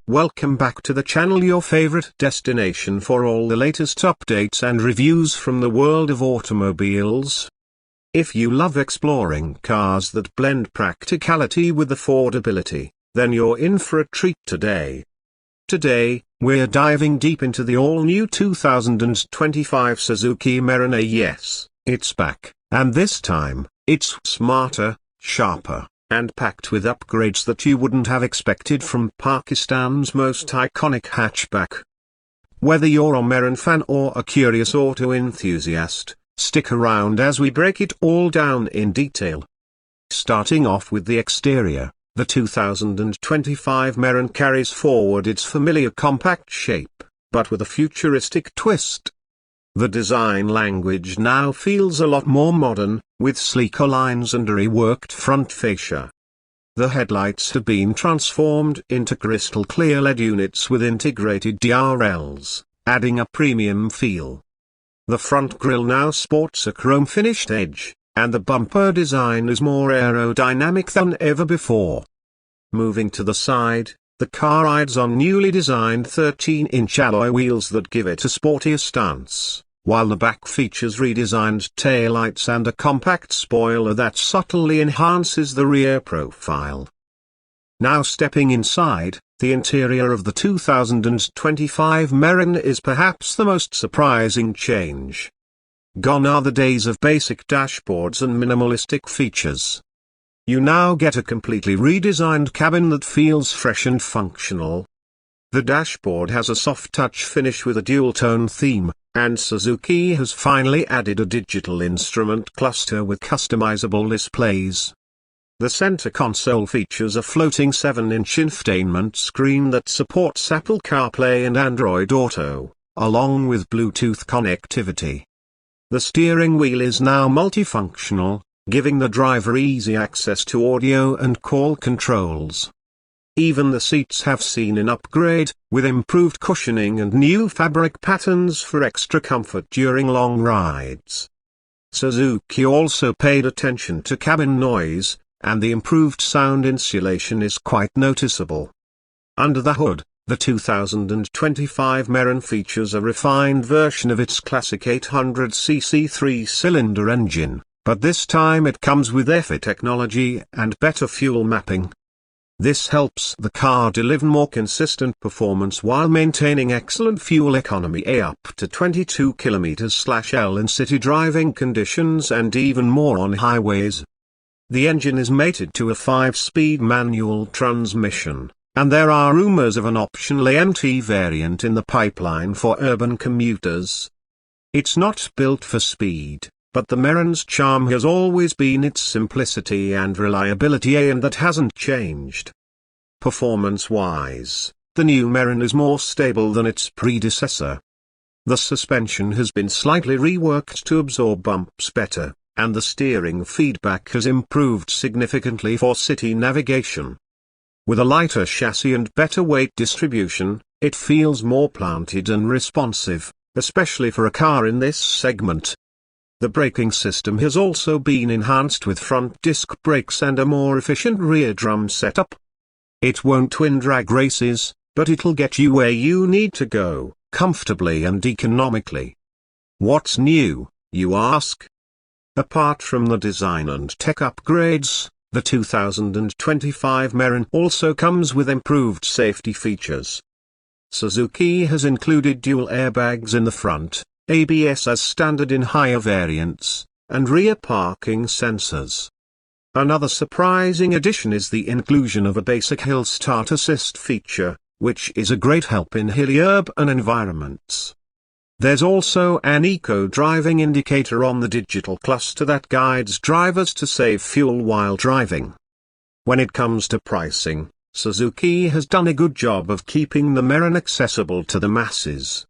Welcome back to the channel, your favorite destination for all the latest updates and reviews from the world of automobiles. If you love exploring cars that blend practicality with affordability, then you're in for a treat today. Today, we're diving deep into the all-new 2025 Suzuki Mehran. Yes, it's back, and this time, it's smarter, sharper, and packed with upgrades that you wouldn't have expected from Pakistan's most iconic hatchback. Whether you're a Mehran fan or a curious auto enthusiast, stick around as we break it all down in detail. Starting off with the exterior, the 2025 Mehran carries forward its familiar compact shape, but with a futuristic twist. The design language now feels a lot more modern, with sleeker lines and a reworked front fascia. The headlights have been transformed into crystal clear LED units with integrated DRLs, adding a premium feel. The front grille now sports a chrome-finished edge, and the bumper design is more aerodynamic than ever before. Moving to the side, the car rides on newly designed 13-inch alloy wheels that give it a sportier stance, while the back features redesigned taillights and a compact spoiler that subtly enhances the rear profile. Now stepping inside, the interior of the 2025 Mehran is perhaps the most surprising change. Gone are the days of basic dashboards and minimalistic features. You now get a completely redesigned cabin that feels fresh and functional. The dashboard has a soft touch finish with a dual-tone theme, and Suzuki has finally added a digital instrument cluster with customizable displays. The center console features a floating 7-inch infotainment screen that supports Apple CarPlay and Android Auto, along with Bluetooth connectivity. The steering wheel is now multifunctional, giving the driver easy access to audio and call controls. Even the seats have seen an upgrade, with improved cushioning and new fabric patterns for extra comfort during long rides. Suzuki also paid attention to cabin noise, and the improved sound insulation is quite noticeable. Under the hood, the 2025 Mehran features a refined version of its classic 800cc 3-cylinder engine, but this time it comes with EFI technology and better fuel mapping. This helps the car deliver more consistent performance while maintaining excellent fuel economy up to 22 km/L in city driving conditions and even more on highways. The engine is mated to a 5-speed manual transmission, and there are rumors of an optional AMT variant in the pipeline for urban commuters. It's not built for speed, but the Mehran's charm has always been its simplicity and reliability, and that hasn't changed. Performance-wise, the new Mehran is more stable than its predecessor. The suspension has been slightly reworked to absorb bumps better, and the steering feedback has improved significantly for city navigation. With a lighter chassis and better weight distribution, it feels more planted and responsive, especially for a car in this segment. The braking system has also been enhanced with front disc brakes and a more efficient rear drum setup. It won't win drag races, but it'll get you where you need to go, comfortably and economically. What's new, you ask? Apart from the design and tech upgrades, the 2025 Mehran also comes with improved safety features. Suzuki has included dual airbags in the front, ABS as standard in higher variants, and rear parking sensors. Another surprising addition is the inclusion of a basic hill start assist feature, which is a great help in hilly urban environments. There's also an eco-driving indicator on the digital cluster that guides drivers to save fuel while driving. When it comes to pricing, Suzuki has done a good job of keeping the Mehran accessible to the masses.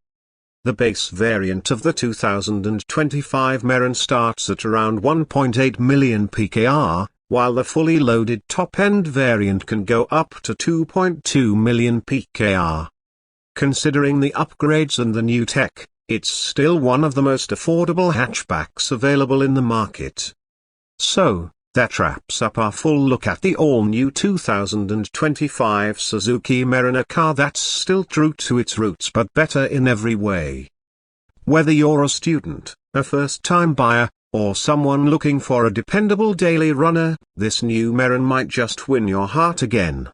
The base variant of the 2025 Mehran starts at around 1.8 million PKR, while the fully loaded top-end variant can go up to 2.2 million PKR. Considering the upgrades and the new tech, it's still one of the most affordable hatchbacks available in the market. So, That wraps up our full look at the all-new 2025 Suzuki Mehran, a car that's still true to its roots but better in every way. Whether you're a student, a first-time buyer, or someone looking for a dependable daily runner, this new Mehran might just win your heart again.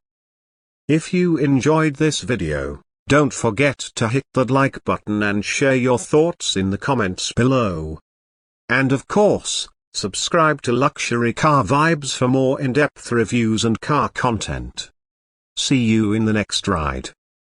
If you enjoyed this video, don't forget to hit that like button and share your thoughts in the comments below. And of course, subscribe to Luxury Car Vibes for more in-depth reviews and car content. See you in the next ride.